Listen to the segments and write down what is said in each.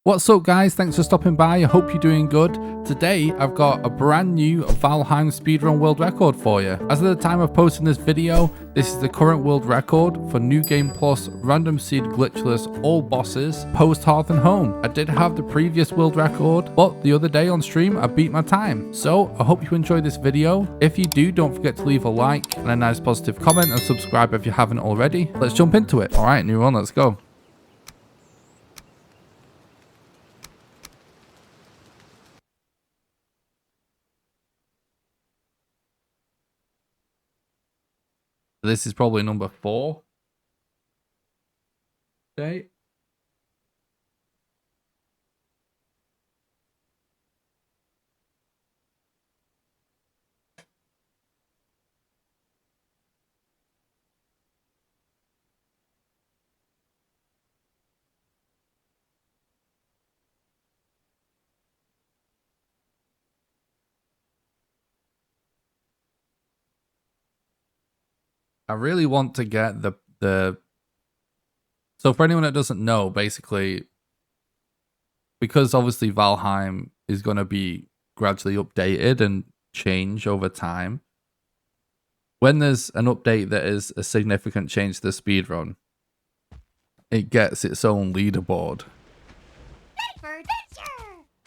What's up guys, thanks for stopping by, I hope you're doing good. Today I've got a brand new Valheim speedrun world record for you. As of the time of posting this video, this is the current world record for New Game Plus, Random Seed Glitchless, all bosses, post Hearth and Home. I did have the previous world record, but the other day on stream I beat my time. So I hope you enjoy this video. If you do, don't forget to leave a like and a nice positive comment and subscribe if you haven't already. Let's jump into it. Alright, new one, let's go. This is probably number 4. Okay. I really want to get the so for anyone that doesn't know, basically, because obviously Valheim is going to be gradually updated and change over time. When there's an update that is a significant change to the speedrun, it gets its own leaderboard.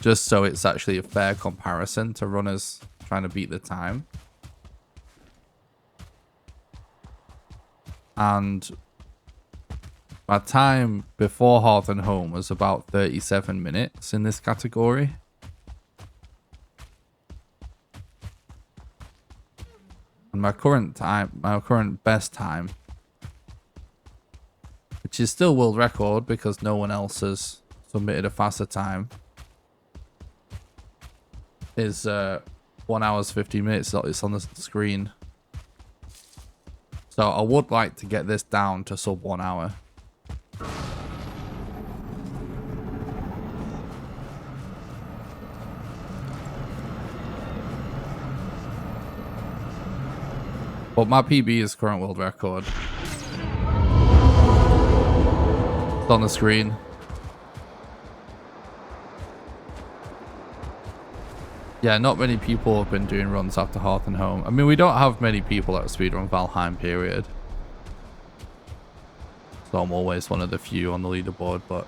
Just so it's actually a fair comparison to runners trying to beat the time. And my time before Hearth and Home was about 37 minutes in this category. And my current best time, which is still world record because no one else has submitted a faster time, is 1 hour 50 minutes. It's on the screen. So I would like to get this down to sub 1 hour. But my PB is current world record. It's on the screen. Yeah, not many people have been doing runs after Hearth and Home. I mean, we don't have many people that speedrun Valheim, period. So I'm always one of the few on the leaderboard, but...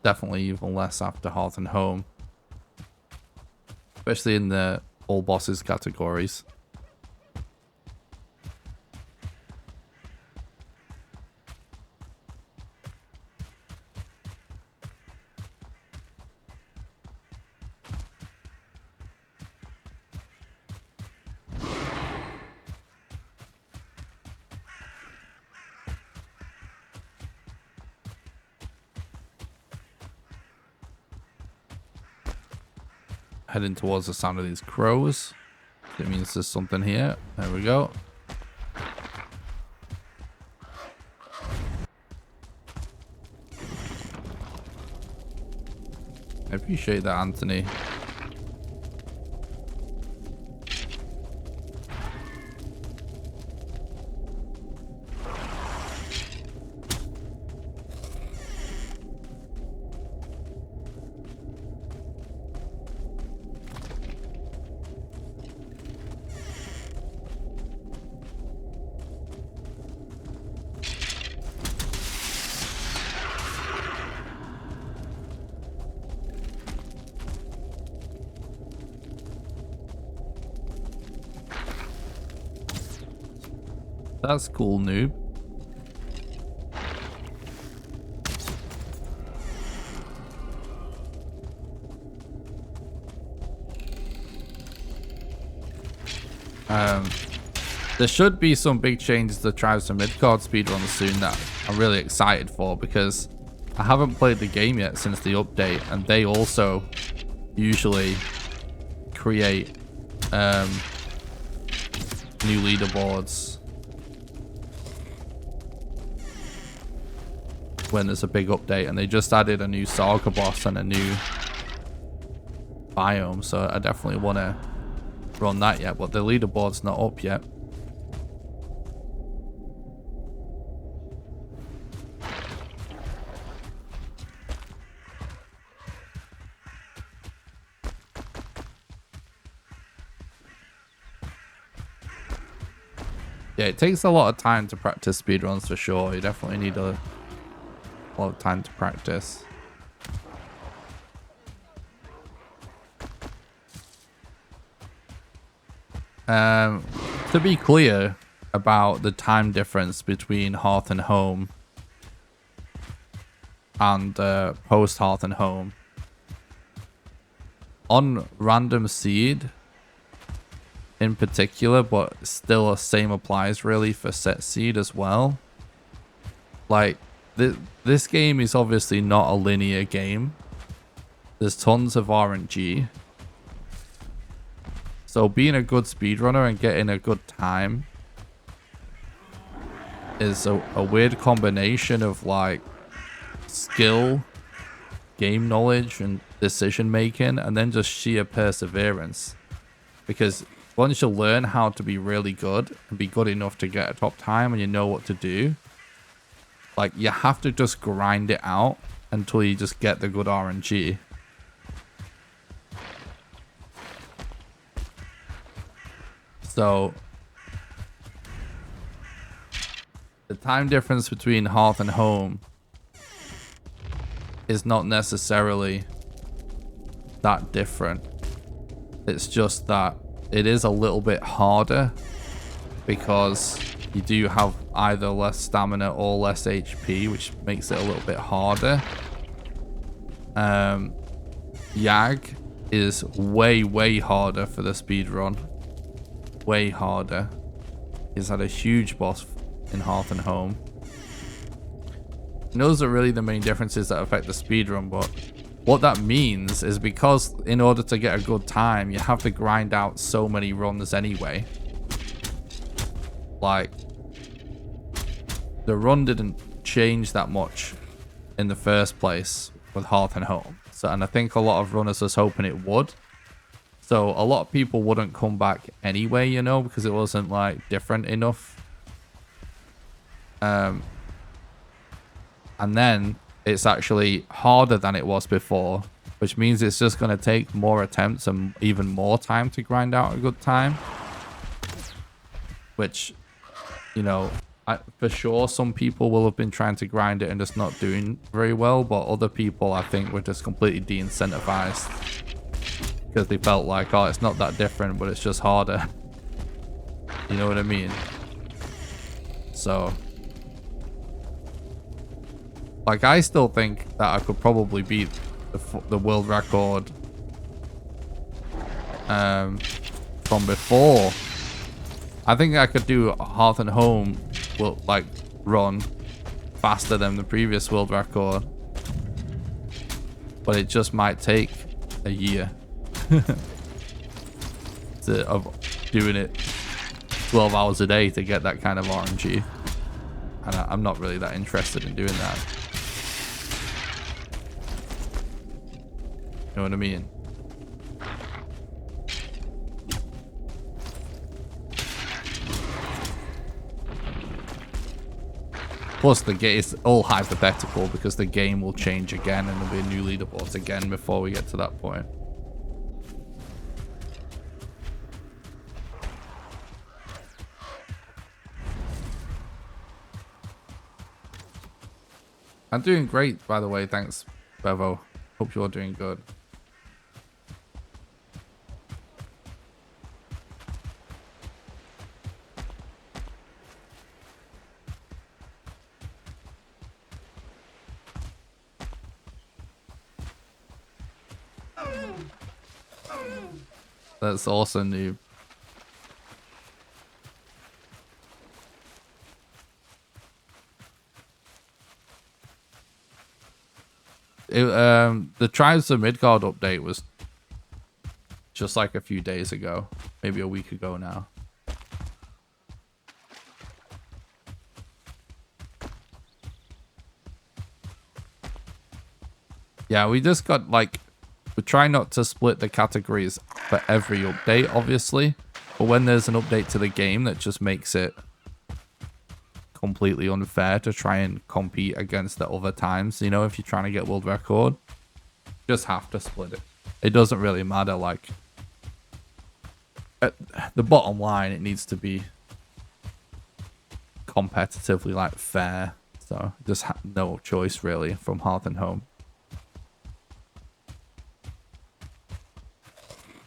definitely even less after Hearth and Home. Especially in the all bosses categories. Heading towards the sound of these crows. It means there's something here. There we go. I appreciate that, Anthony. That's cool, noob. There should be some big changes to Tribes and Midcard speedruns soon that I'm really excited for, because I haven't played the game yet since the update, and they also usually create new leaderboards when there's a big update, and they just added a new Saga boss and a new biome, so I definitely want to run that yet, but the leaderboard's not up yet. Yeah, it takes a lot of time to practice speedruns for sure. You definitely need a lot of time to practice. To be clear about the time difference between Hearth and Home and post Hearth and Home, on Random Seed in particular, but still the same applies really for Set Seed as well. Like, this game is obviously not a linear game. There's tons of RNG. So being a good speedrunner and getting a good time is a weird combination of like skill, game knowledge, and decision making, and then just sheer perseverance. Because once you learn how to be really good and be good enough to get a top time and you know what to do, like you have to just grind it out until you just get the good RNG. So the time difference between Hearth and Home is not necessarily that different. It's just that it is a little bit harder because you do have either less stamina or less HP, which makes it a little bit harder. Yag is way harder for the speedrun. Way harder. He's had a huge boss in Hearth and Home. And those are really the main differences that affect the speedrun, but what that means is because in order to get a good time, you have to grind out so many runs anyway. Like, the run didn't change that much in the first place with Hearth and Home. So, and I think a lot of runners was hoping it would. So a lot of people wouldn't come back anyway, you know, because it wasn't like different enough. And then it's actually harder than it was before, which means it's just going to take more attempts and even more time to grind out a good time. Which, you know, for sure some people will have been trying to grind it and just not doing very well, but other people I think were just completely de-incentivized because they felt like, oh, it's not that different, but it's just harder. You know what I mean? So, like, I still think that I could probably beat the world record from before. I think I could do a Hearth and Home like run faster than the previous world record, but it just might take a year of doing it 12 hours a day to get that kind of RNG, and I'm not really that interested in doing that. You know what I mean? Plus, the game is all hypothetical because the game will change again and there'll be new leaderboards again before we get to that point. I'm doing great, by the way. Thanks, Bevo. Hope you're doing good. That's awesome, noob. The Tribes of Midgard update was just like a few days ago, maybe a week ago now. Yeah, we just got like, we try not to split the categories for every update, obviously, but when there's an update to the game that just makes it completely unfair to try and compete against the other times, you know, if you're trying to get world record, just have to split it. It doesn't really matter. Like, at the bottom line, it needs to be competitively like fair. So just no choice really from Hearth and Home.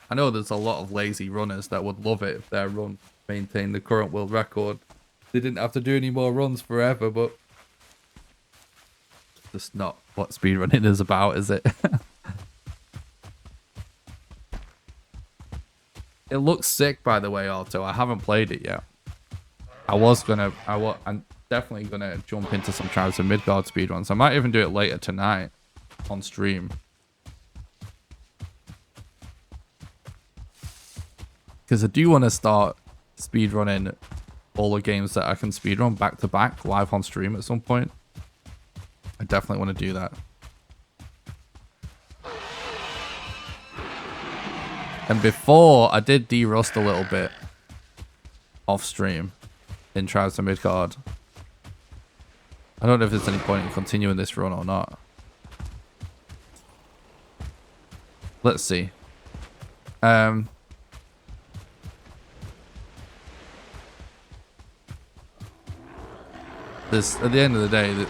I know there's a lot of lazy runners that would love it if their run maintained the current world record. They didn't have to do any more runs forever, but just not what speedrunning is about, is it? It looks sick, by the way, Alto. I haven't played it yet. I'm definitely gonna jump into some Tribes of Midgard speedruns. I might even do it later tonight on stream. Because I do want to start speedrunning all the games that I can speedrun back to back live on stream at some point. I definitely want to do that. And before, I did de-rust a little bit off stream in Tribes of Midgard. I don't know if there's any point in continuing this run or not. Let's see. At the end of the day,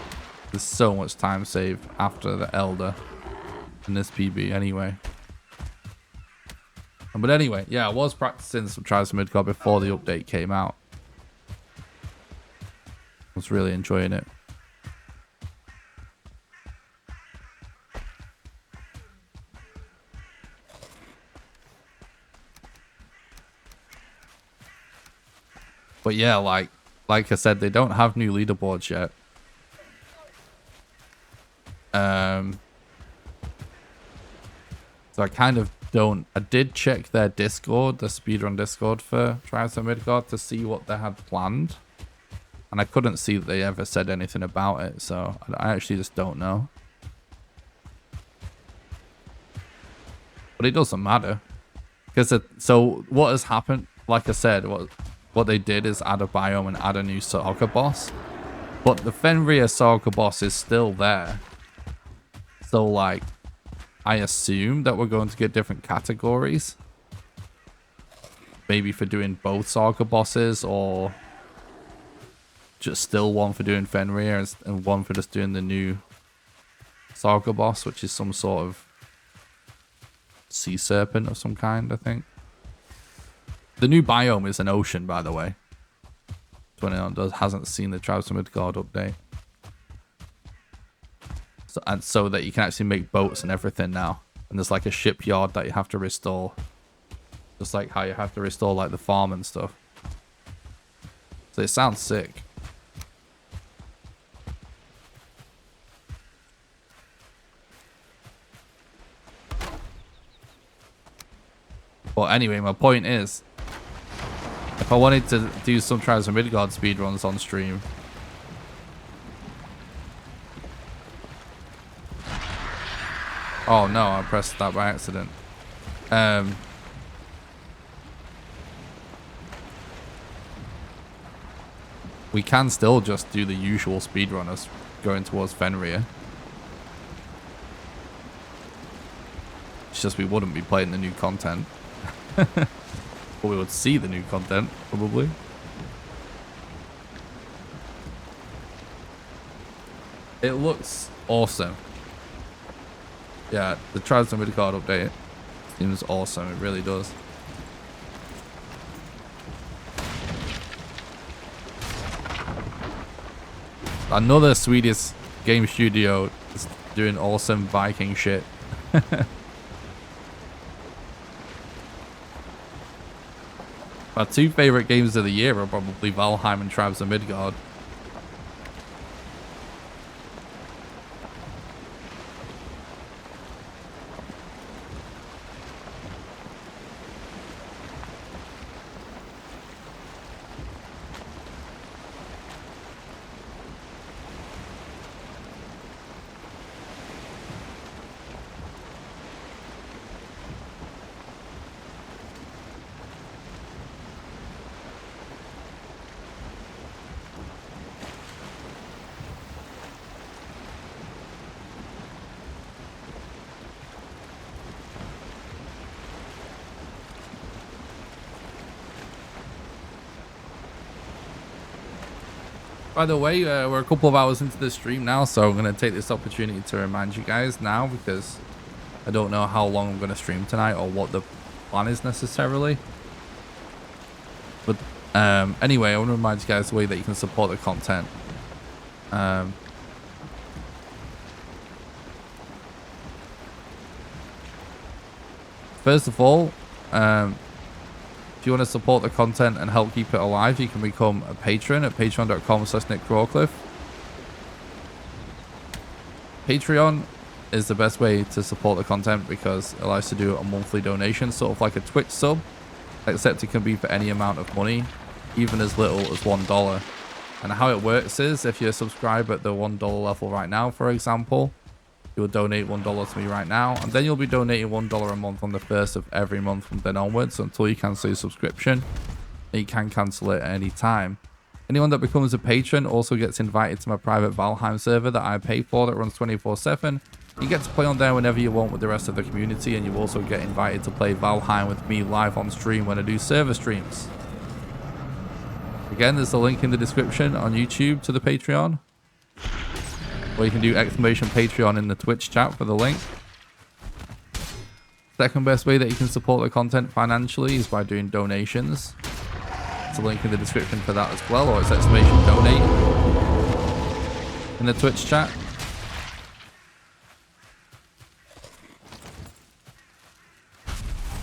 there's so much time saved after the Elder in this PB anyway. But anyway, yeah, I was practicing some Tribes of Midgard before the update came out. I was really enjoying it. But yeah, like I said, they don't have new leaderboards yet. So I kind of don't. I did check their Discord, the Speedrun Discord for Tribes of Midgard, to see what they had planned. And I couldn't see that they ever said anything about it, so I actually just don't know. But it doesn't matter. Because so what has happened, like I said, what they did is add a biome and add a new Saga boss. But the Fenrir Saga boss is still there. So, like, I assume that we're going to get different categories. Maybe for doing both Saga bosses, or just still one for doing Fenrir and one for just doing the new Saga boss, which is some sort of sea serpent of some kind, I think. The new biome is an ocean, by the way. 21 hasn't seen the Tribes of Midgard update. So that you can actually make boats and everything now. And there's like a shipyard that you have to restore. Just like how you have to restore like the farm and stuff. So it sounds sick. But anyway, my point is, if I wanted to do some Tribes of Midgard speedruns on stream, oh no, I pressed that by accident. We can still just do the usual speedrunners going towards Fenrir. It's just we wouldn't be playing the new content. But we would see the new content, probably. It looks awesome. Yeah, the Tribes of Midgard update seems awesome. It really does. Another Swedish game studio is doing awesome Viking shit. My two favorite games of the year are probably Valheim and Tribes of Midgard. By the way, we're a couple of hours into the stream now, so I'm going to take this opportunity to remind you guys now, because I don't know how long I'm going to stream tonight or what the plan is necessarily. But anyway, I want to remind you guys the way that you can support the content. First of all, if you want to support the content and help keep it alive, you can become a patron at patreon.com/NickCrawcliffe. Patreon is the best way to support the content because it allows you to do a monthly donation, sort of like a Twitch sub, except it can be for any amount of money, even as little as $1. And how it works is, if you subscribe at the $1 level right now, for example, you'll donate $1 to me right now, and then you'll be donating $1 a month on the first of every month from then onwards until you cancel your subscription. And you can cancel it at any time. Anyone that becomes a patron also gets invited to my private Valheim server that I pay for, that runs 24/7. You get to play on there whenever you want with the rest of the community, and you also get invited to play Valheim with me live on stream when I do server streams. Again, there's a link in the description on YouTube to the Patreon. Or you can do !Patreon in the Twitch chat for the link. Second best way that you can support the content financially is by doing donations. There's a link in the description for that as well, or it's !Donate in the Twitch chat.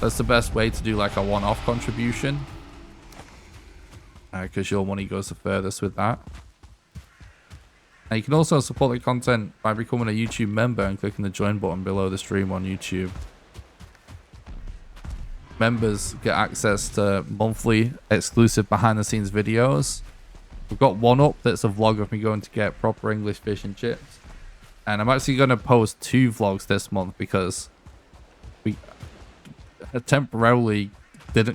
That's the best way to do like a one-off contribution, because your money goes the furthest with that. And you can also support the content by becoming a YouTube member and clicking the join button below the stream on YouTube. Members get access to monthly exclusive behind the scenes videos. We've got one up that's a vlog of me going to get proper English fish and chips. And I'm actually going to post 2 vlogs this month because we temporarily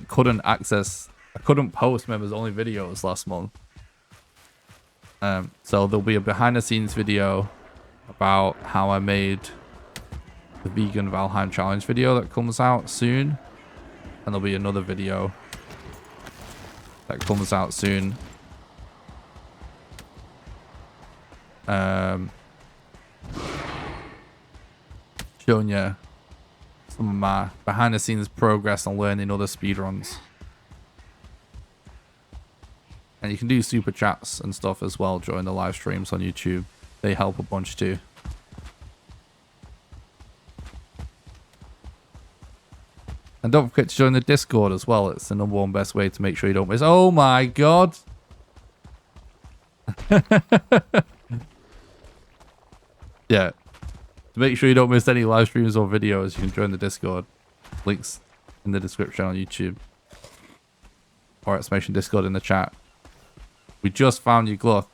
couldn't post members only videos last month. So there'll be a behind the scenes video about how I made the vegan Valheim challenge video that comes out soon, and there'll be another video that comes out soon showing you some of my behind the scenes progress on learning other speedruns. And you can do super chats and stuff as well during the live streams on YouTube. They help a bunch too. And don't forget to join the Discord as well. It's the #1 best way to make sure you don't miss. Oh my god! Yeah. To make sure you don't miss any live streams or videos, you can join the Discord. Links in the description on YouTube. Or !Discord in the chat. We just found your Gluck.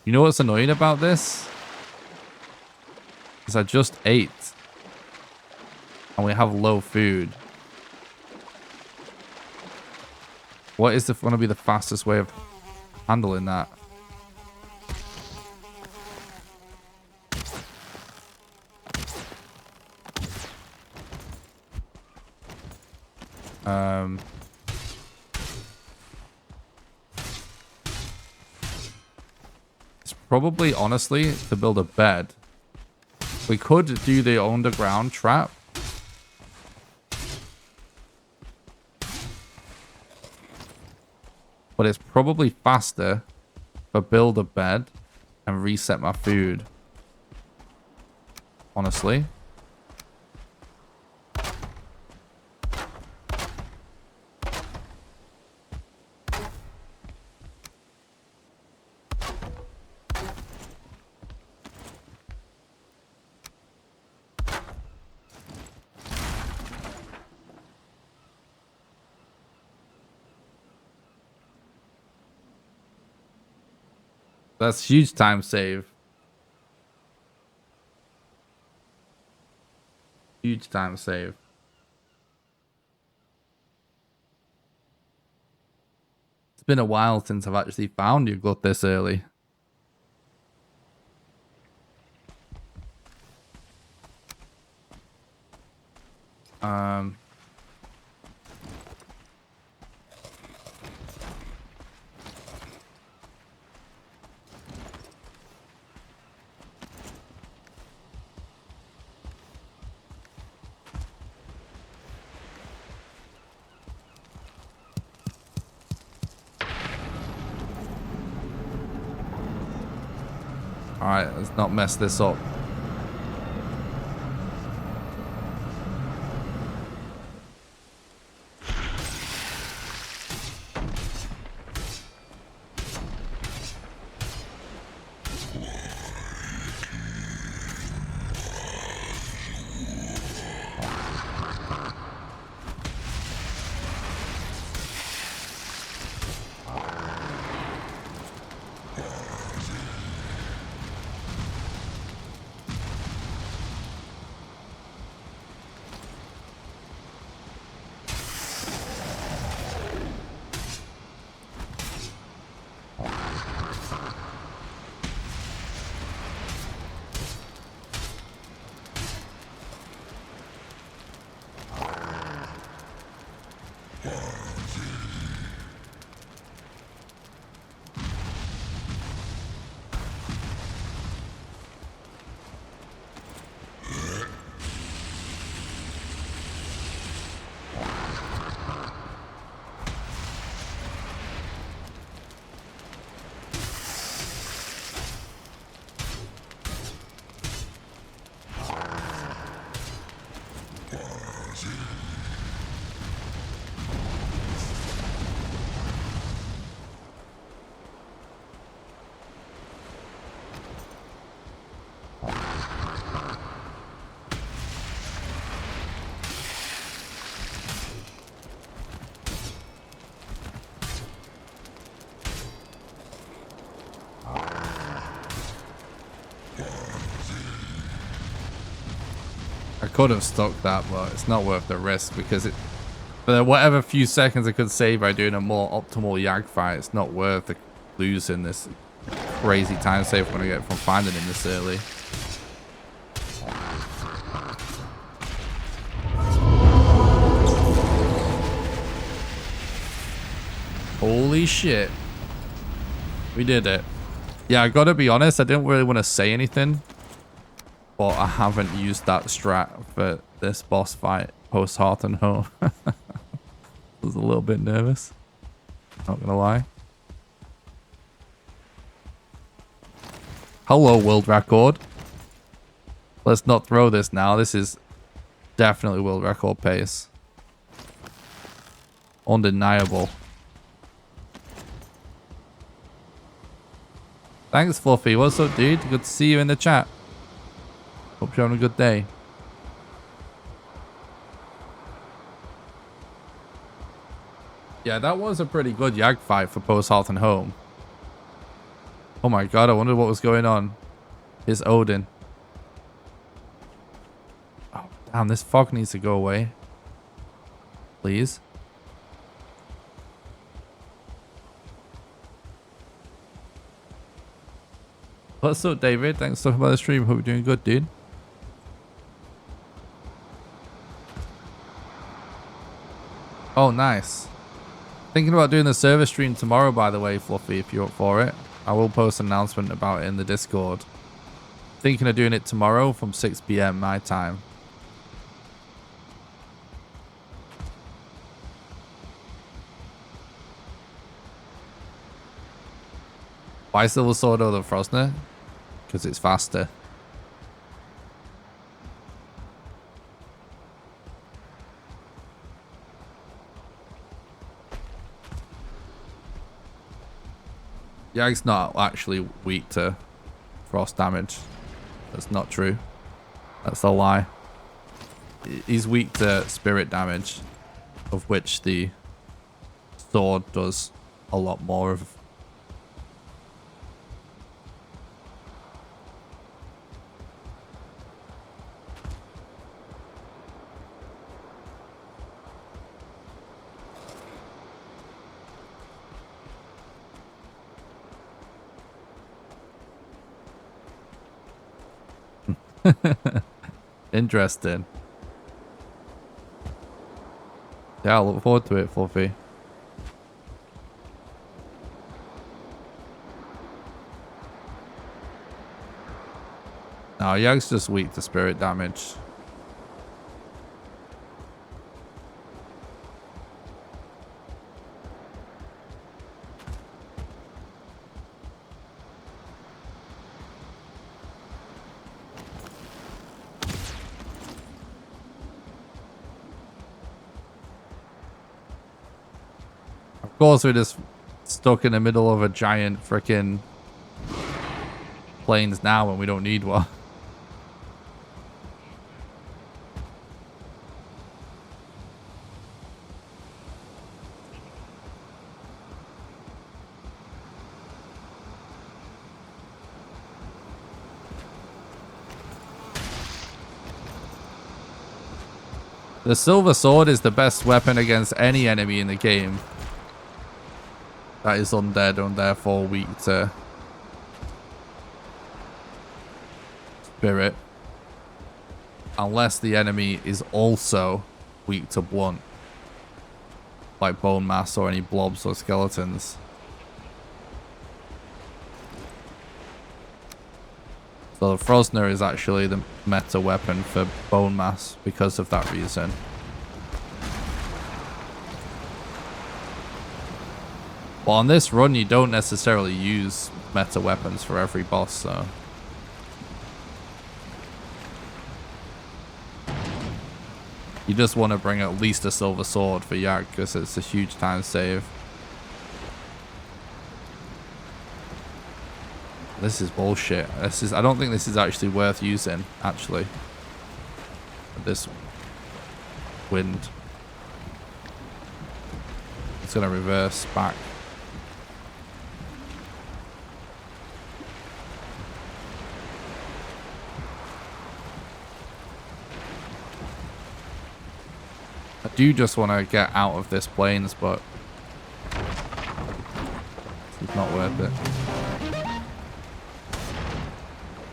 You know what's annoying about this? Is I just ate. And we have low food. What is going to be the fastest way of handling that? It's probably, honestly, to build a bed. We could do the underground trap. But it's probably faster to build a bed and reset my food. Honestly. That's huge time save. Huge time save. It's been a while since I've actually found your Glut this early. Alright, let's not mess this up. I could have stuck that, but it's not worth the risk because it, for whatever few seconds I could save by doing a more optimal Yag fight, it's not worth losing this crazy time save when I get from finding him this early. Holy shit. We did it. Yeah, I gotta be honest, I didn't really want to say anything, but I haven't used that strat for this boss fight post Hearth and Home. I was a little bit nervous, not gonna lie. Hello, world record. Let's not throw this now. This is definitely world record pace. Undeniable. Thanks, Fluffy. What's up, dude? Good to see you in the chat. Hope you're having a good day. Yeah, that was a pretty good Yag fight for post Hearth and Home. Oh my god, I wondered what was going on. Here's Odin. Oh, damn, this fog needs to go away. Please. What's up, David? Thanks for talking about the stream. Hope you're doing good, dude. Oh, nice. Thinking about doing the server stream tomorrow, by the way, Fluffy, if you're up for it. I will post an announcement about it in the Discord. Thinking of doing it tomorrow from 6 PM my time. Why Silver Sword over Frostner? Because it's faster. Yag's not actually weak to frost damage. That's not true. That's a lie. He's weak to spirit damage, of which the sword does a lot more of. Interesting. Yeah, I look forward to it, Fluffy. No, Yag's just weak to spirit damage. course, we're just stuck in the middle of a giant freaking plains now when we don't need one. The silver sword is the best weapon against any enemy in the game that is undead and therefore weak to spirit. Unless the enemy is also weak to blunt. Like bone mass or any blobs or skeletons. So the Frosner is actually the meta weapon for bone mass because of that reason. But on this run, you don't necessarily use meta weapons for every boss, so. You just want to bring at least a silver sword for Yak because it's a huge time save. This is bullshit. I don't think this is actually worth using, actually. This wind. It's going to reverse back. I do just want to get out of this plains, but it's not worth it.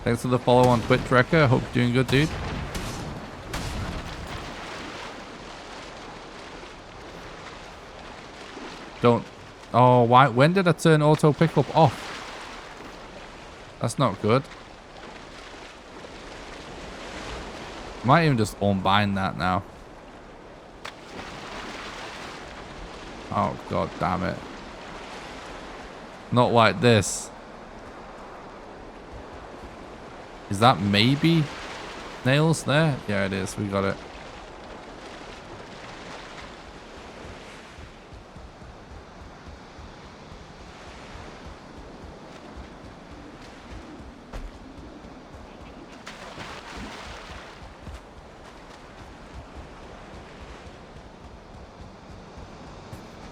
Thanks for the follow on Twitch, Rekka. Hope you're doing good, dude. Don't. Oh, why? When did I turn auto pickup off? That's not good. Might even just unbind that now. Oh, god damn it. Not like this. Is that maybe nails there? Yeah, it is. We got it.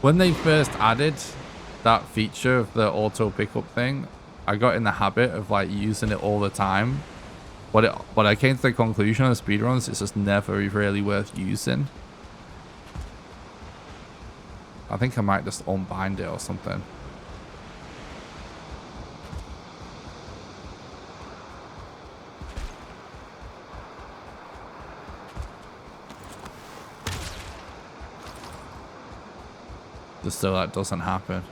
When they first added that feature of the auto pickup thing, I got in the habit of like using it all the time. But I came to the conclusion on speedruns, it's just never really worth using. I think I might just unbind it or something. Just so that doesn't happen.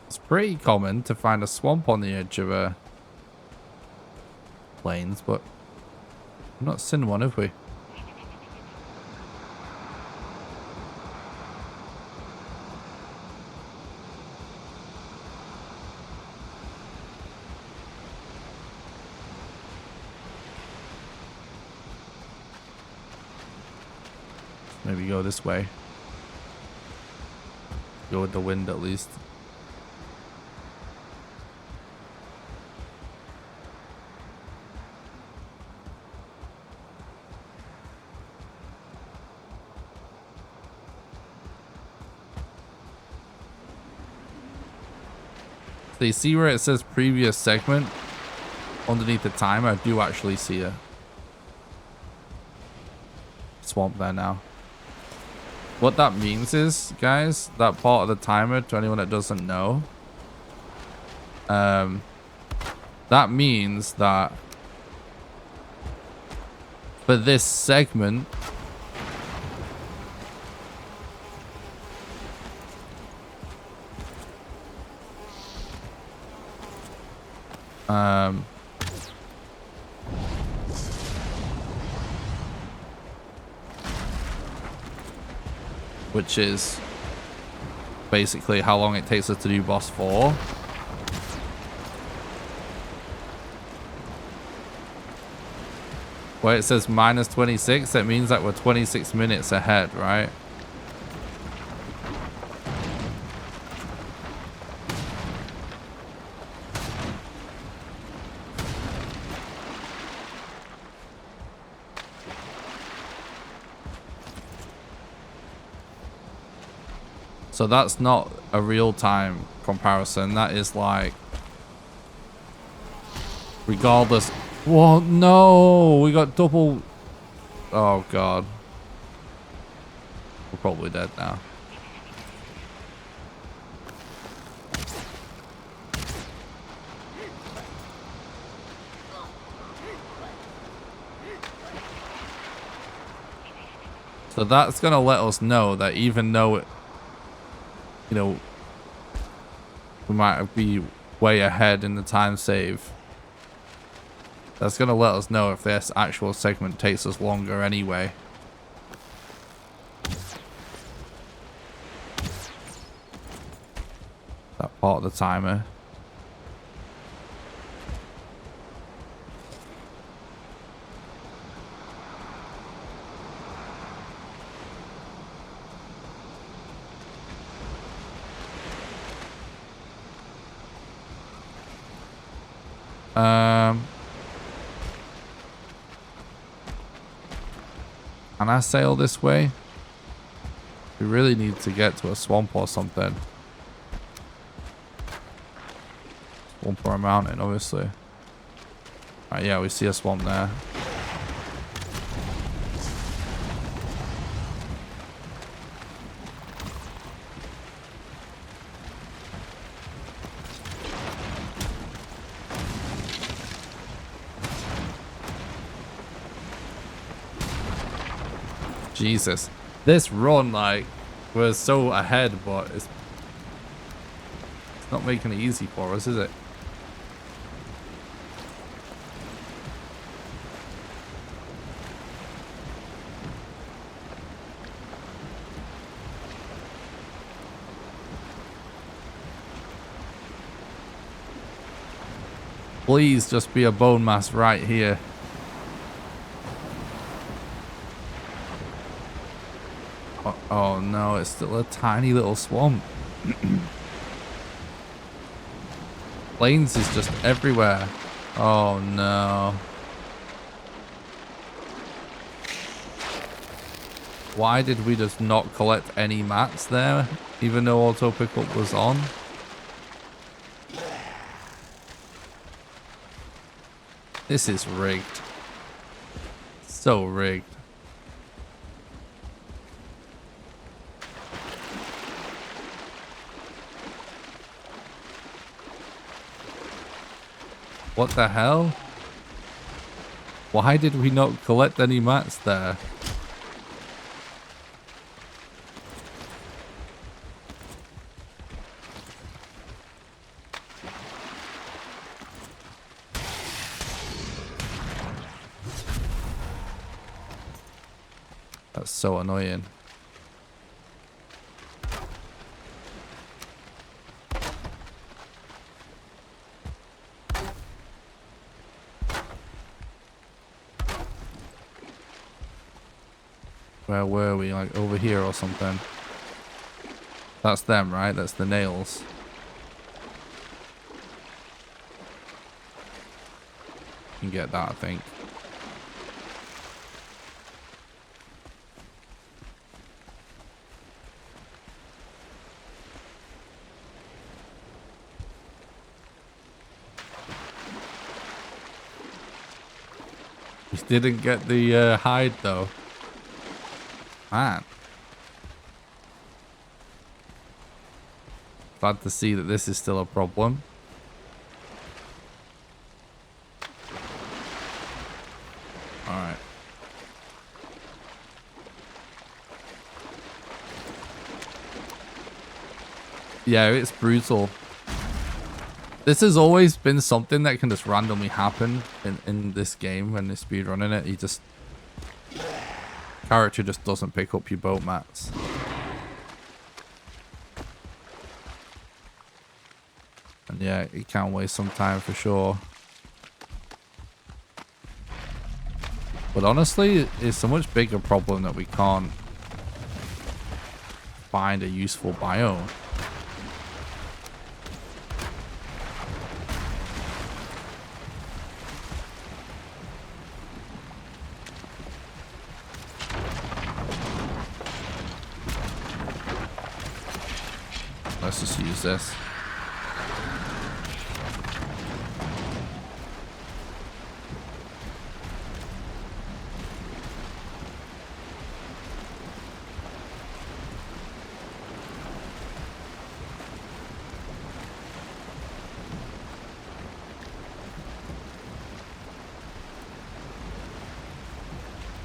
It's pretty common to find a swamp on the edge of a plains, but I've not seen one, have we? Maybe go this way. Go with the wind at least. So you see where it says previous segment underneath the timer? I do actually see a swamp there now. What that means is, guys, that part of the timer, to anyone that doesn't know, that means that for this segment, which is basically how long it takes us to do boss 4. where it says minus 26, it means that we're 26 minutes ahead, right? So that's not a real-time comparison. That is like, regardless. Whoa, no, we got double. Oh God, we're probably dead now. So that's gonna let us know that even though it, you know, we might be way ahead in the time save, that's gonna let us know if this actual segment takes us longer anyway. That part of the timer. Can I sail this way? We really need to get to a swamp or something. Swamp or a mountain, obviously. Alright, yeah, we see a swamp there. Jesus, this run, like, we're so ahead, but it's not making it easy for us, is it? Please just be a bone mass right here. Oh no, it's still a tiny little swamp. Plains is just everywhere. Oh no. Why did we just not collect any mats there, even though auto pickup was on? This is rigged. So rigged. What the hell? Why did we not collect any mats there? That's so annoying. Where were we? Like over here or something? That's them, right? That's the nails. You can get that, I think. We didn't get the hide though. Man. Glad to see that this is still a problem. Alright. Yeah, it's brutal. This has always been something that can just randomly happen in this game when they're speedrunning it. You just... character just doesn't pick up your boat mats. And yeah, it can waste some time for sure. But honestly, it's a much bigger problem that we can't find a useful biome. Let's just use this.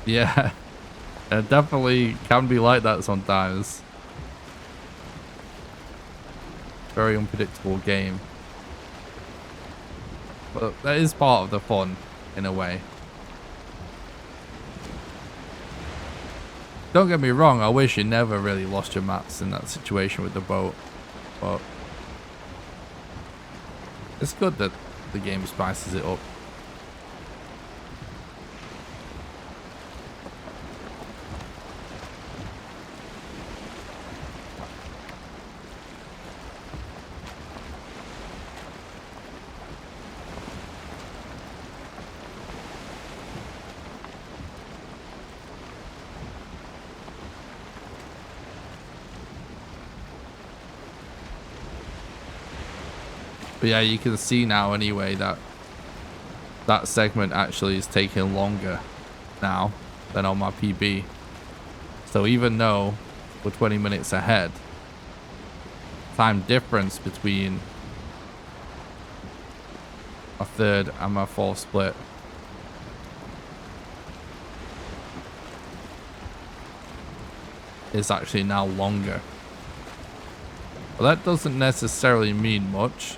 Yeah, it definitely can be like that sometimes. Very unpredictable game. But that is part of the fun, in a way. Don't get me wrong, I wish you never really lost your mats in that situation with the boat. But it's good that the game spices it up. But yeah, you can see now anyway that that segment actually is taking longer now than on my PB. So even though we're 20 minutes ahead, time difference between my third and my fourth split is actually now longer. But that doesn't necessarily mean much.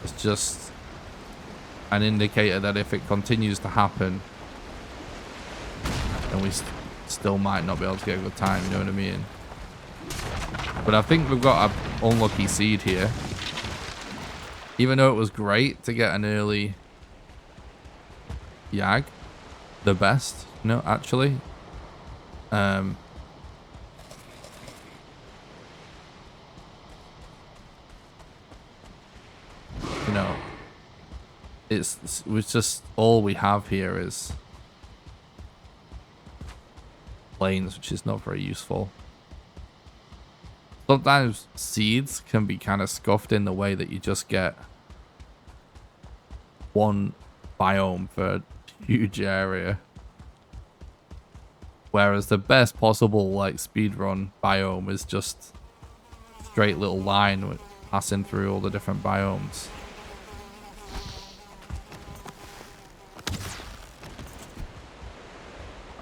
It's just an indicator that if it continues to happen, then we still might not be able to get a good time, you know what I mean? But I think we've got an unlucky seed here. Even though it was great to get an early Yag, the best, you know, actually. You know, it's just all we have here is planes, which is not very useful. Sometimes seeds can be kind of scuffed in the way that you just get one biome for a huge area. Whereas the best possible like speedrun biome is just straight little line passing through all the different biomes.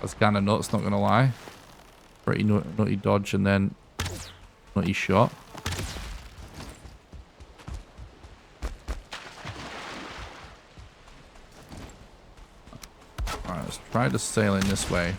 That's kind of nuts, not gonna lie. Pretty nutty dodge and then nutty shot. Alright, let's try to sail in this way.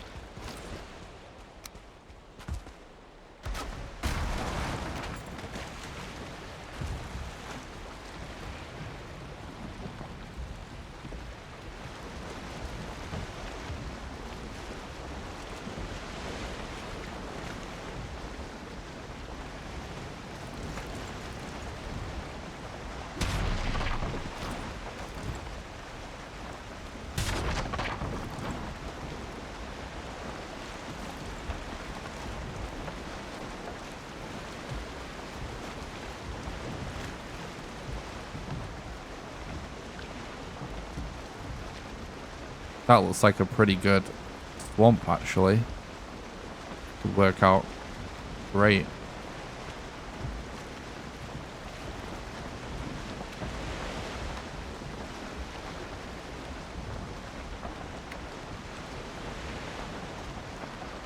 That looks like a pretty good swamp, actually. Could work out great.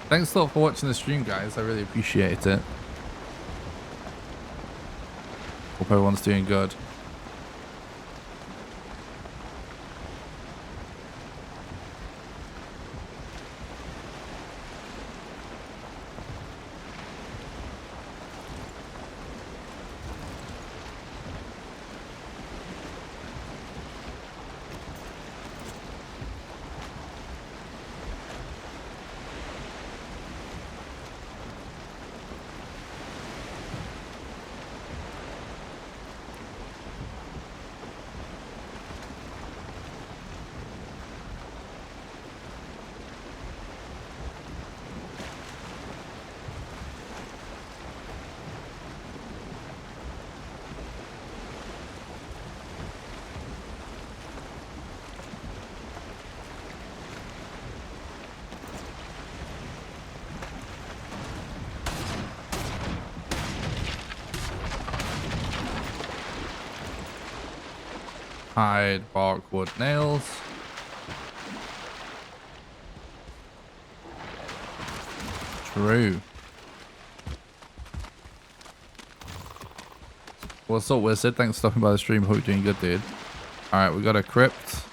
Thanks a lot for watching the stream, guys. I really appreciate it. Hope everyone's doing good. Hide, bark, wood, nails. True. What's up, Wizard? Thanks for stopping by the stream. Hope you're doing good, dude. Alright, we got a crypt.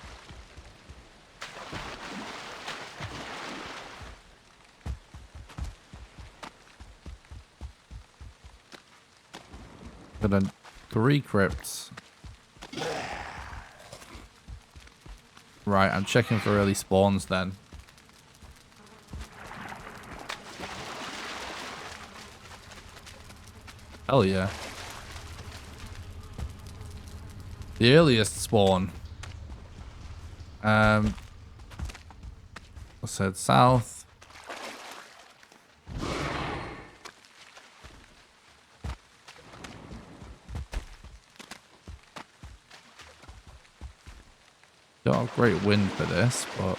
Got a 3 crypts. Right, I'm checking for early spawns then. Hell yeah. The earliest spawn. Let's head south. Don't have great wind for this, but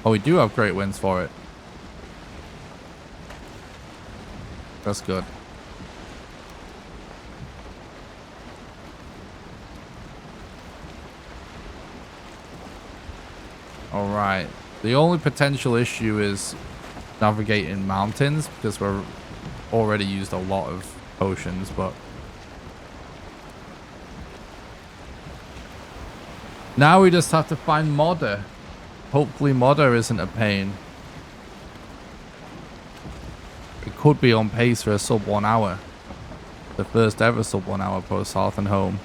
oh, we do have great winds for it. That's good. All right. The only potential issue is navigating mountains because we're already used a lot of potions, but now we just have to find Modder. Hopefully Modder isn't a pain. It could be on pace for a sub 1 hour. The first ever sub 1 hour post Hearth and Home.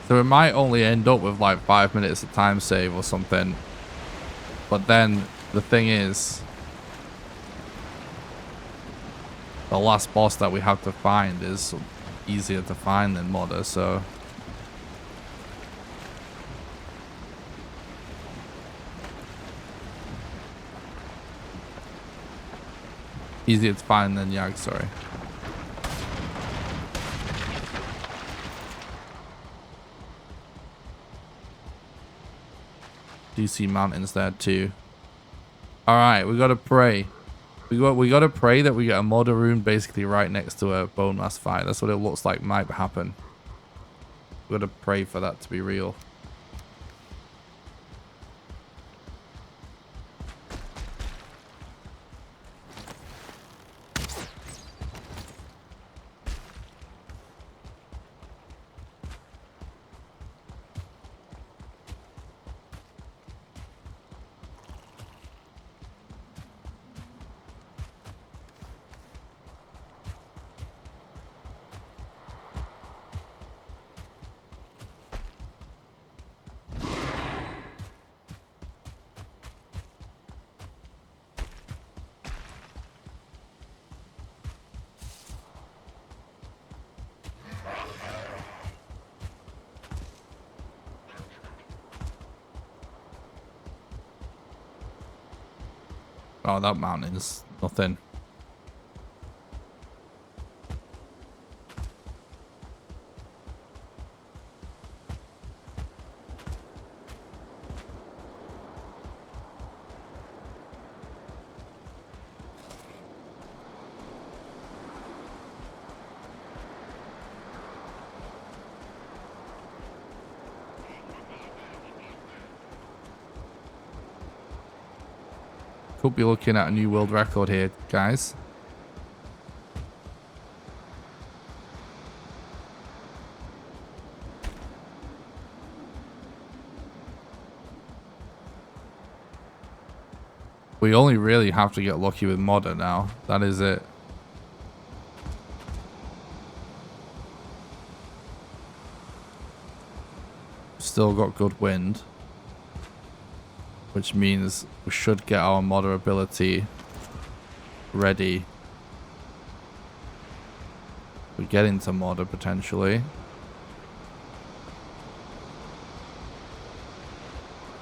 So it might only end up with like 5 minutes of time save or something. But then the thing is, the last boss that we have to find is easier to find than Modder, so easier to find than Yag, sorry. Do see mountains there too. All right, we gotta pray. We gotta pray that we get a Modder rune basically right next to a bone mass fight. That's what it looks like might happen. We gotta pray for that to be real. Oh, that mountain's nothing. Could be looking at a new world record here, guys. We only really have to get lucky with modder now. That is it. Still got good wind, which means we should get our modder ability ready. We get into modder potentially.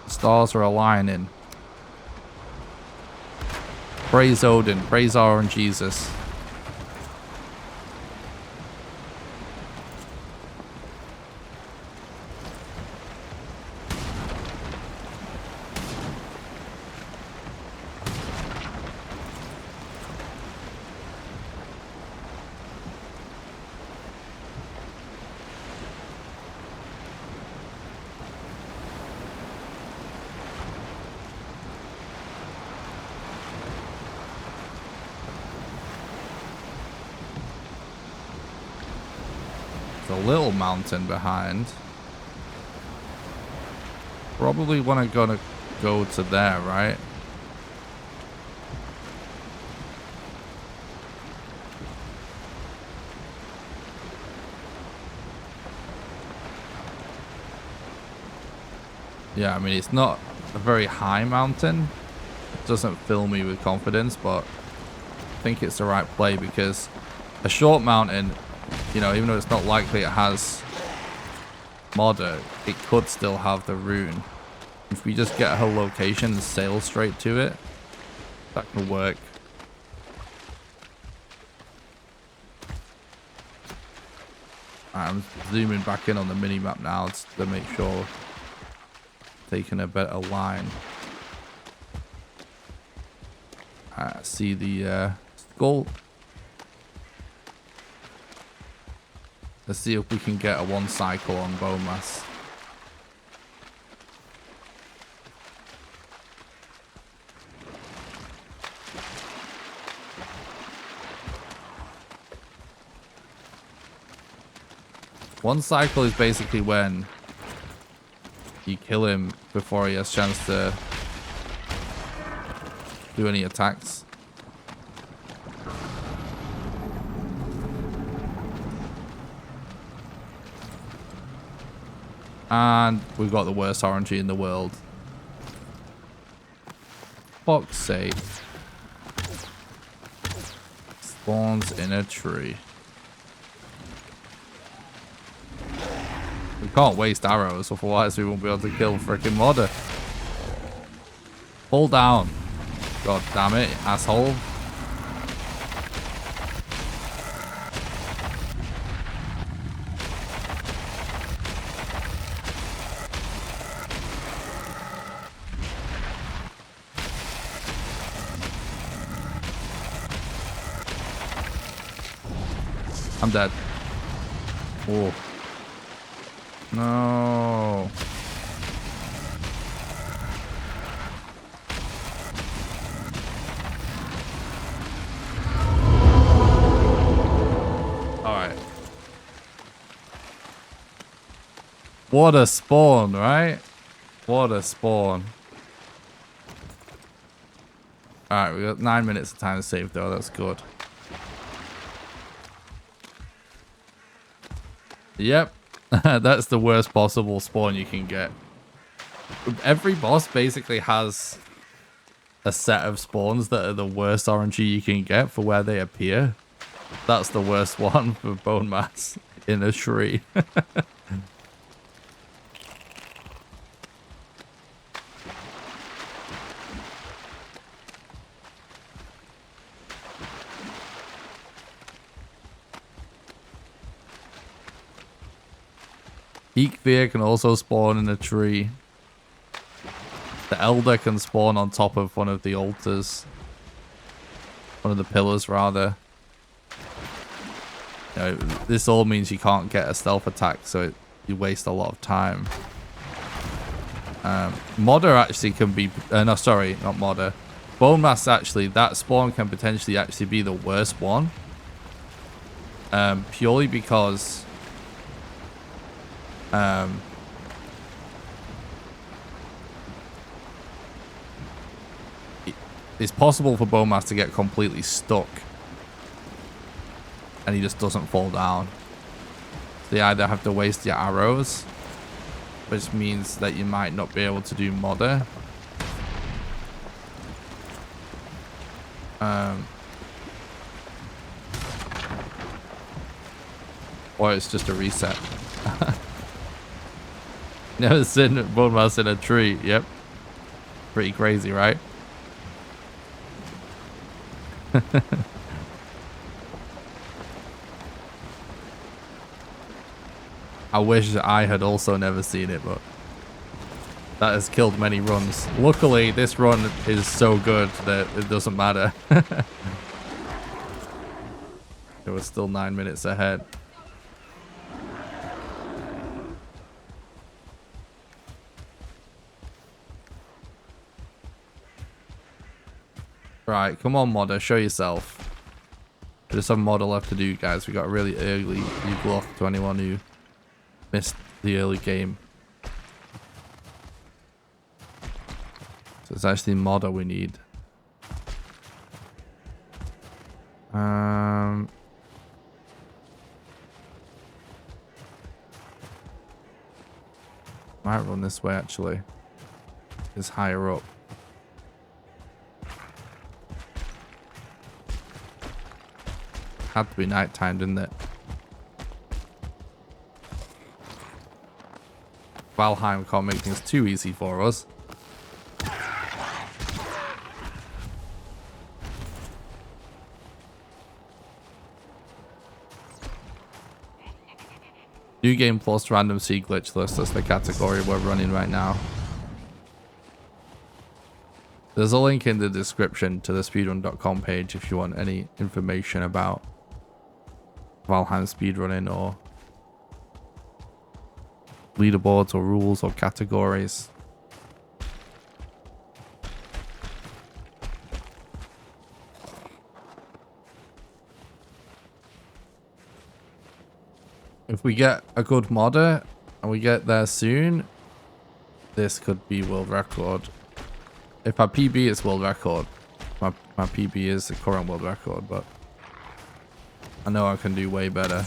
Stars are aligning. Praise Odin, praise our Jesus. A little mountain behind. Probably want to go to there, right? Yeah, I mean, it's not a very high mountain. It doesn't fill me with confidence, but I think it's the right play because a short mountain, you know, even though it's not likely it has modder, it could still have the rune. If we just get her location and sail straight to it, that can work. I'm zooming back in on the mini-map now to make sure taking a better line. I see the skull. Let's see if we can get a one cycle on bone mass. One cycle is basically when you kill him before he has a chance to do any attacks. And we've got the worst RNG in the world. Fuck's sake. Spawns in a tree. We can't waste arrows, otherwise we won't be able to kill freaking modder. Pull down. God damn it, asshole. I'm dead. Oh. No. Alright. What a spawn, right? What a spawn. Alright, we got 9 minutes of time to save though, that's good. Yep, that's the worst possible spawn you can get. Every boss basically has a set of spawns that are the worst RNG you can get for where they appear. That's the worst one for bone mass in a tree. Eekveer can also spawn in a tree. The Elder can spawn on top of one of the altars. One of the pillars, rather. You know, this all means you can't get a stealth attack, so you waste a lot of time. Modder actually can be... no, sorry, not Modder. Bone Mass, actually, that spawn can potentially actually be the worst one. Purely because... it's possible for Bowmas to get completely stuck and he just doesn't fall down. So you either have to waste your arrows, which means that you might not be able to do modder. Or it's just a reset. Never seen Bowmas in a tree. Yep. Pretty crazy, right? I wish I had also never seen it, but that has killed many runs. Luckily, this run is so good that it doesn't matter. It was still 9 minutes ahead. Right, come on, modder, show yourself. There's some modder left to do, guys. We got a really early eagle off to anyone who missed the early game. So it's actually modder we need. Might run this way actually. It's higher up. Had to be nighttime, didn't it? Valheim can't make things too easy for us. New game plus random sea glitch list. That's the category we're running right now. There's a link in the description to the speedrun.com page if you want any information about Valheim speedrunning or leaderboards or rules or categories. If we get a good modder and we get there soon, this could be world record. If our PB is world record, my PB is the current world record, but I know I can do way better.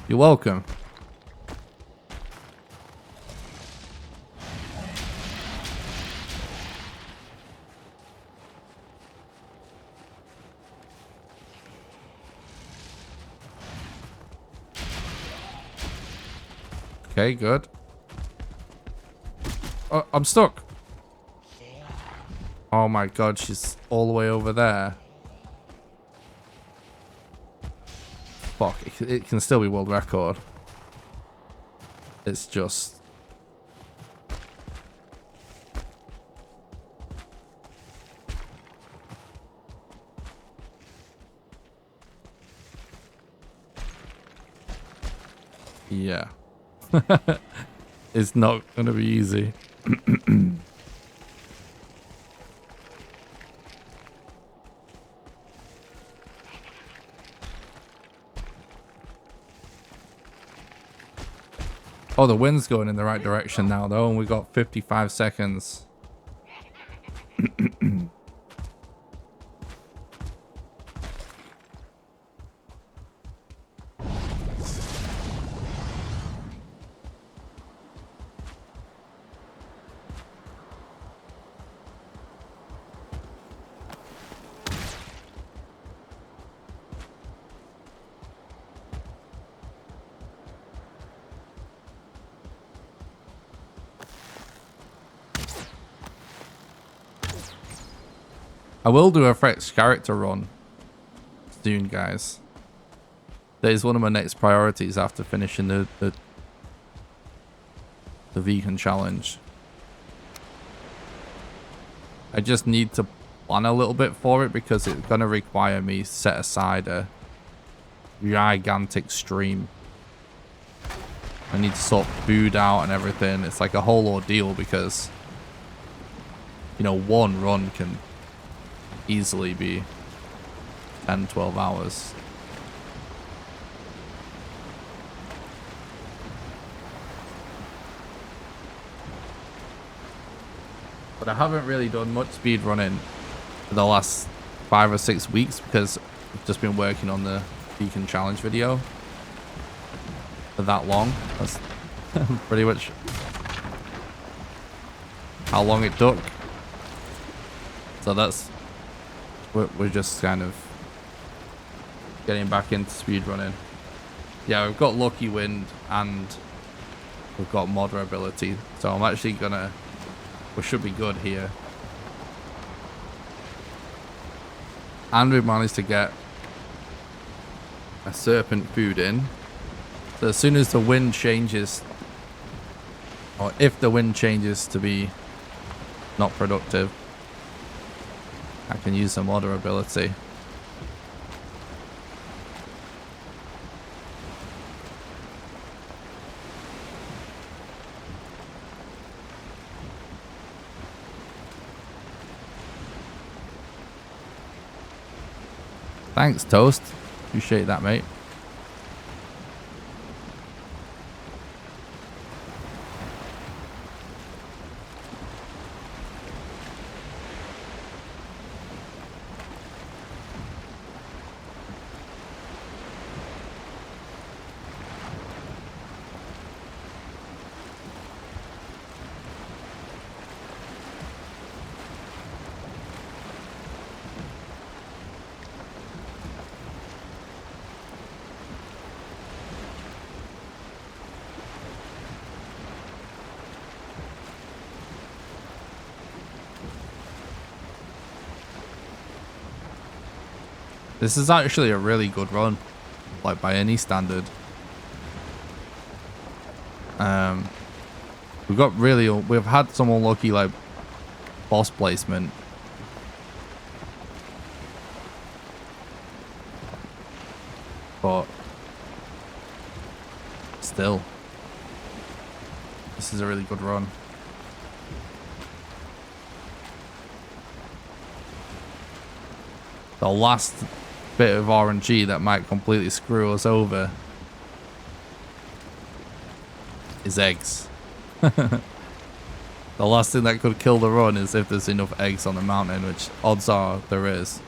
You're welcome. Okay, good. Oh, I'm stuck. Oh my god, she's all the way over there. Fuck, it can still be world record. It's just... yeah. It's not gonna be easy. Oh, the wind's going in the right direction now, though, and we got 55 seconds. I will do a fresh character run soon, guys. That is one of my next priorities after finishing the vegan challenge. I just need to plan a little bit for it because it's going to require me set aside a gigantic stream. I need to sort food out and everything. It's like a whole ordeal because, you know, one run can easily be 10-12 hours. But I haven't really done much speed running for the last 5 or 6 weeks because I've just been working on the Beacon Challenge video for that long. That's pretty much how long it took. So that's, we're just kind of getting back into speed running. Yeah, we've got Lucky Wind and we've got Modder ability. So I'm actually gonna, we should be good here. And we've managed to get a serpent food in. So as soon as the wind changes, or if the wind changes to be not productive, I can use some Modder ability. Thanks, Toast. Appreciate that, mate. This is actually a really good run, like by any standard. We've had some unlucky like boss placement. But still, this is a really good run. The last bit of RNG that might completely screw us over is eggs. The last thing that could kill the run is if there's enough eggs on the mountain, which odds are there is.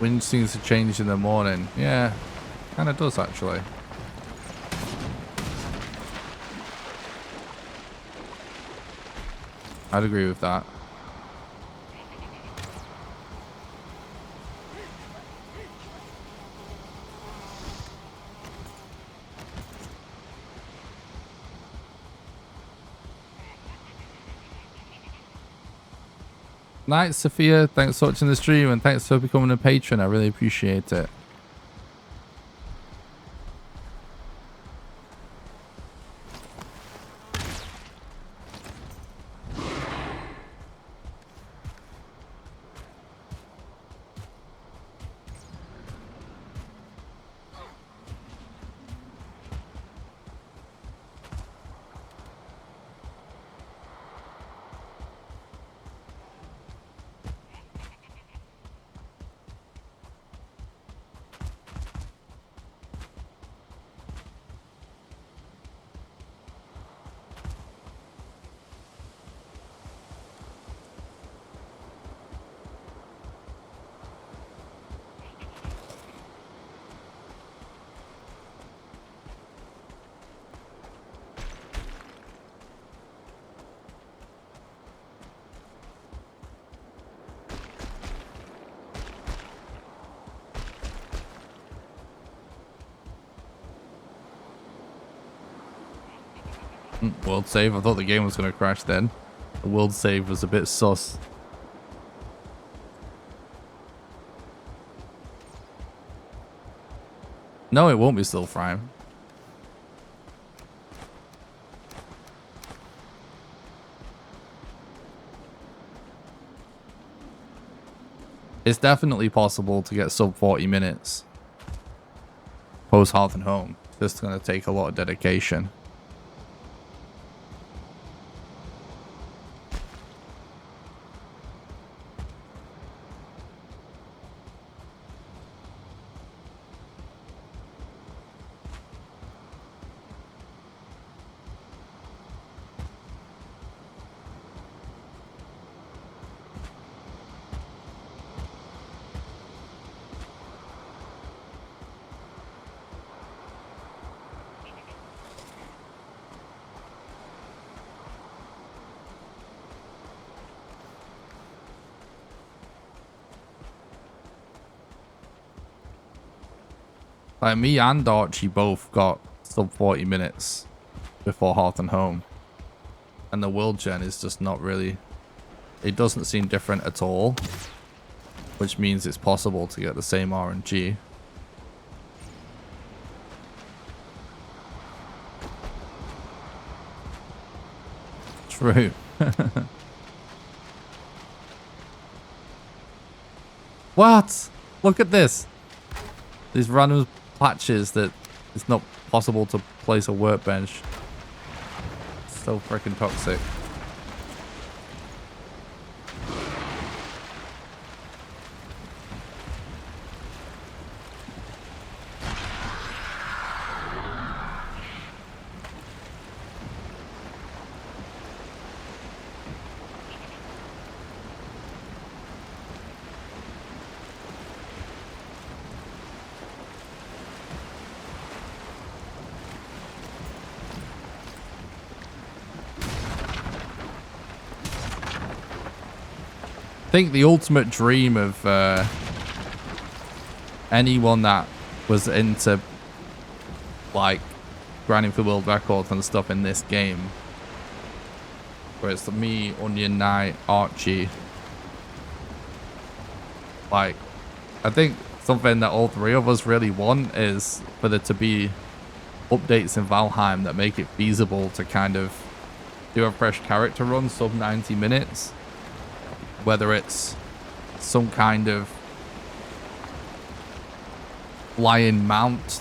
Wind seems to change in the morning. Yeah, kind of does actually. I'd agree with that. Night, Sophia. Thanks for watching the stream and thanks for becoming a patron. I really appreciate it. World save. I thought the game was going to crash then. The world save was a bit sus. No, it won't be still frame. It's definitely possible to get sub 40 minutes post Hearth and Home. This is going to take a lot of dedication. Like me and Archie both got sub 40 minutes before Hearth and Home. And the world gen is just not really... It doesn't seem different at all. Which means it's possible to get the same RNG. True. What? Look at this. These random patches that it's not possible to place a workbench. So freaking toxic. I think the ultimate dream of anyone that was into like grinding for world records and stuff in this game, where it's me, Onion Knight, Archie, like I think something that all three of us really want is for there to be updates in Valheim that make it feasible to kind of do a fresh character run sub 90 minutes. Whether it's some kind of lion mount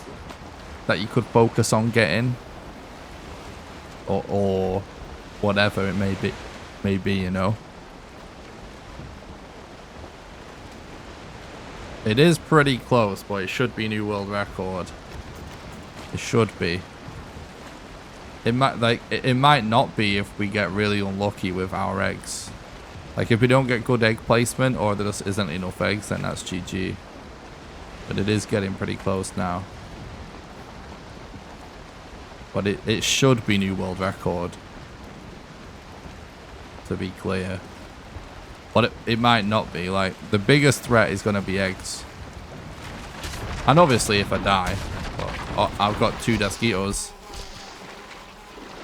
that you could focus on getting, or whatever it may be, you know. It is pretty close, but it should be new world record. It should be. It might not be if we get really unlucky with our eggs. Like, if we don't get good egg placement or there just isn't enough eggs, then that's GG. But it is getting pretty close now. But it should be new world record. To be clear. But it might not be. Like, the biggest threat is going to be eggs. And obviously if I die. But I've got 2 Desquitos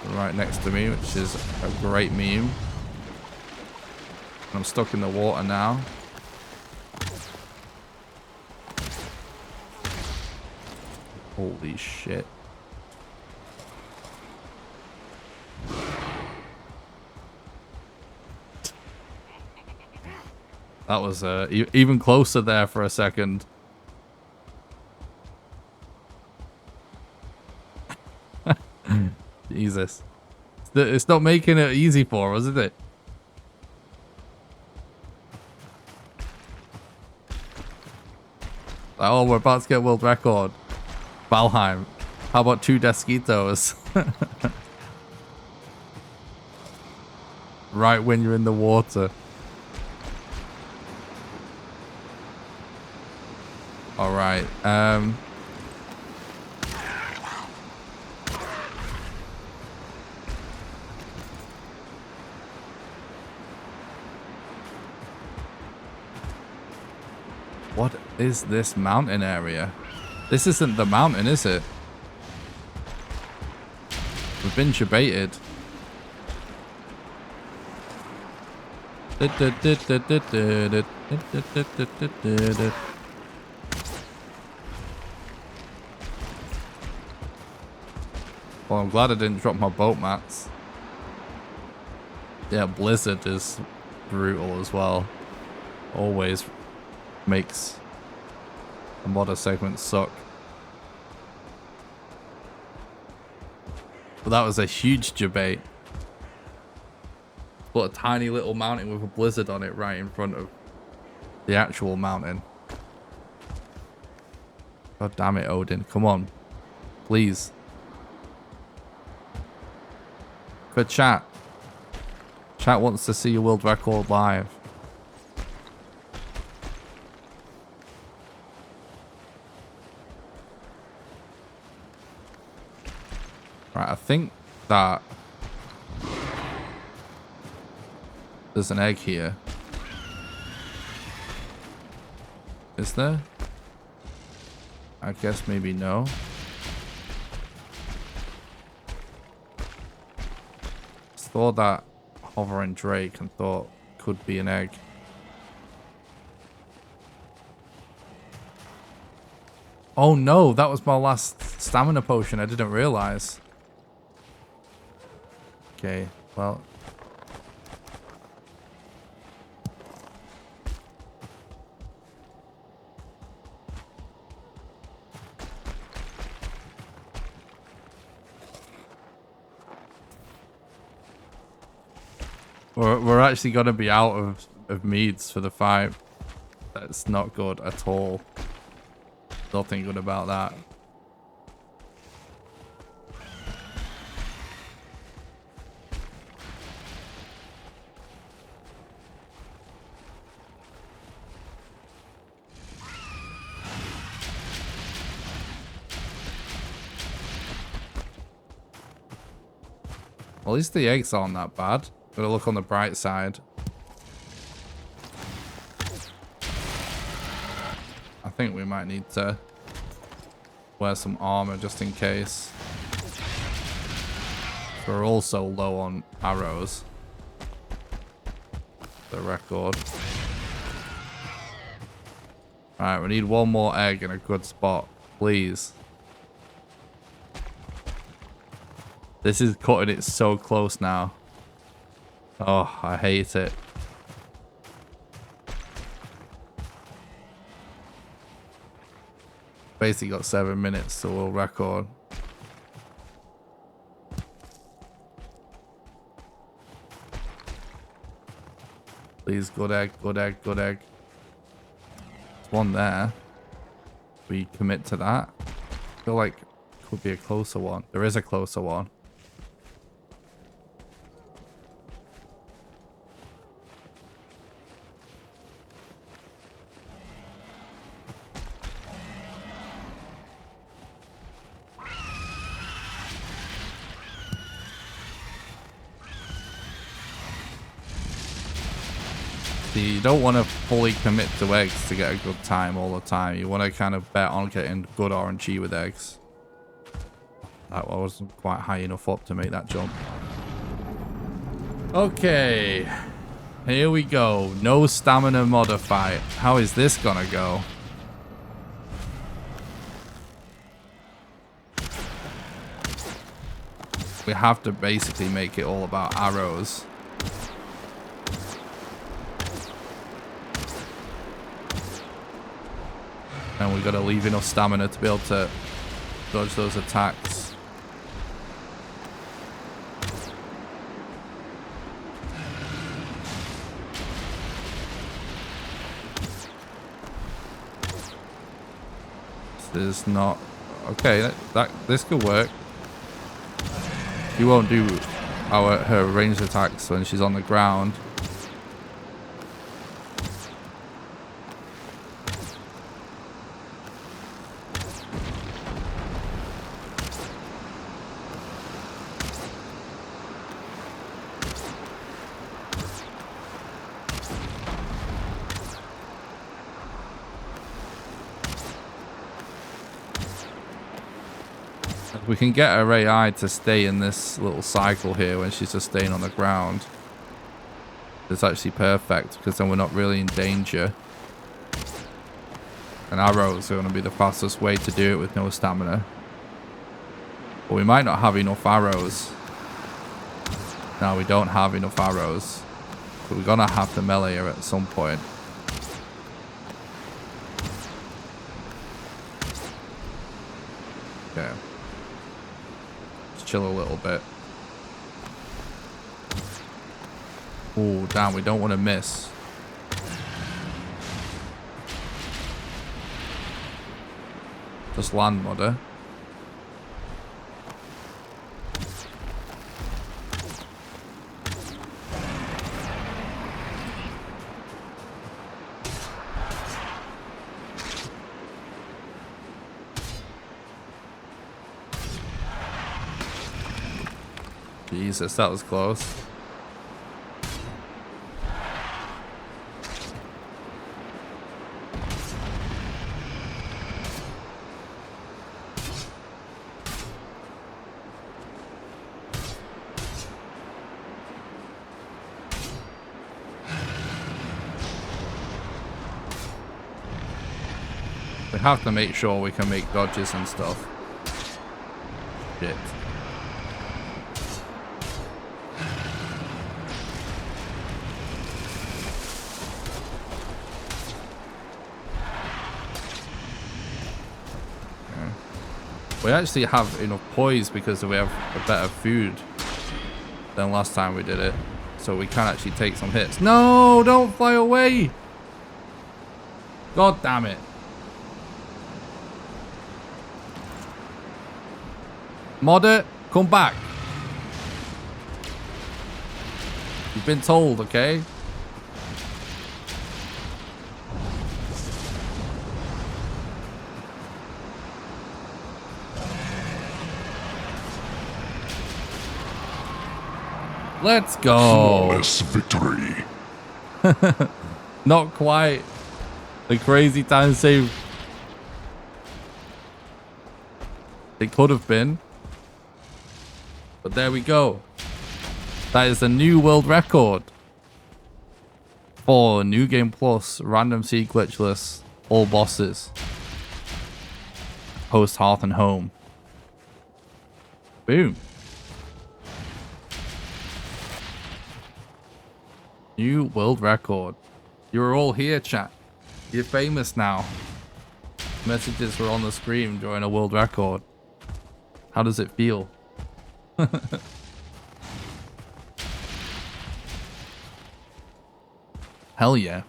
right next to me, which is a great meme. I'm stuck in the water now. Holy shit. That was even closer there for a second. Jesus. It's not making it easy for us, is it? Oh, we're about to get world record. Valheim. How about 2 Desquitos? Right when you're in the water. Alright, what is this mountain area? This isn't the mountain, is it? We've been debated. Well, I'm glad I didn't drop my boat mats. Yeah, Blizzard is brutal as well. Always makes the modder segments suck. But that was a huge debate. Put a tiny little mountain with a blizzard on it right in front of the actual mountain. God damn it, Odin. Come on. Please. For chat. Chat wants to see your world record live. Right, I think that there's an egg here. Is there? I guess maybe no. Saw that hovering drake and thought could be an egg. Oh no, that was my last stamina potion. I didn't realize. Okay, well. We're actually going to be out of meads for the fight. That's not good at all. Nothing good about that. At least the eggs aren't that bad. Gotta look on the bright side. I think we might need to wear some armor just in case. We're also low on arrows. The record. Alright, we need one more egg in a good spot, please. This is cutting it so close now. Oh, I hate it. Basically got 7 minutes to world record. Please, good egg, good egg, good egg. There's one there. We commit to that. I feel like it could be a closer one. There is a closer one. You don't want to fully commit to eggs to get a good time all the time. You want to kind of bet on getting good RNG with eggs. That wasn't quite high enough up to make that jump. Okay. Here we go. No stamina modder fight. How is this gonna go? We have to basically make it all about arrows. And we gotta leave enough stamina to be able to dodge those attacks. This is not okay. This could work. She won't do her ranged attacks when she's on the ground. We can get her AI to stay in this little cycle here when she's just staying on the ground. It's actually perfect because then we're not really in danger. And arrows are going to be the fastest way to do it with no stamina. But we might not have enough arrows. No, we don't have enough arrows. But we're going to have to melee her at some point. Okay. Let's chill a little bit. Oh, damn, we don't want to miss. Just land, mother. Jesus, that was close. We have to make sure we can make dodges and stuff. Shit. We actually have enough poise because we have a better food than last time we did it. So we can actually take some hits. No, don't fly away. God damn it. Modder, come back. You've been told, okay? Let's go. Flawless victory. Not quite. The crazy time save. It could have been. But there we go. That is a new world record. For New Game Plus, Random Seed Glitchless, all bosses. Post Hearth and Home. Boom. New world record. You're all here, chat. You're famous now. Messages were on the screen during a world record. How does it feel? Hell yeah.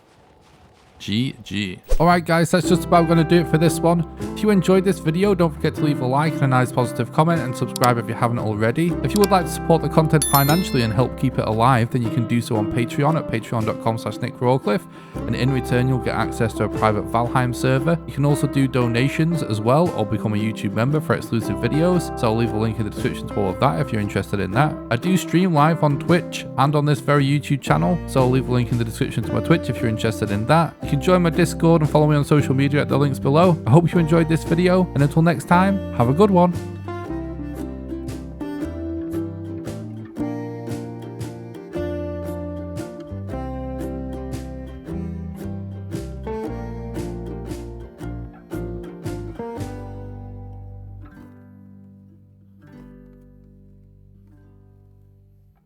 GG. Alright guys, that's just about going to do it for this one. If you enjoyed this video, don't forget to leave a like and a nice positive comment and subscribe if you haven't already. If you would like to support the content financially and help keep it alive, then you can do so on Patreon at patreon.com/nickrawcliffe, and in return you'll get access to a private Valheim server. You can also do donations as well or become a YouTube member for exclusive videos, so I'll leave a link in the description to all of that if you're interested in that. I do stream live on Twitch and on this very YouTube channel, so I'll leave a link in the description to my Twitch if you're interested in that. You can join my Discord and follow me on social media at the links below. I hope you enjoyed this video, and until next time, have a good one.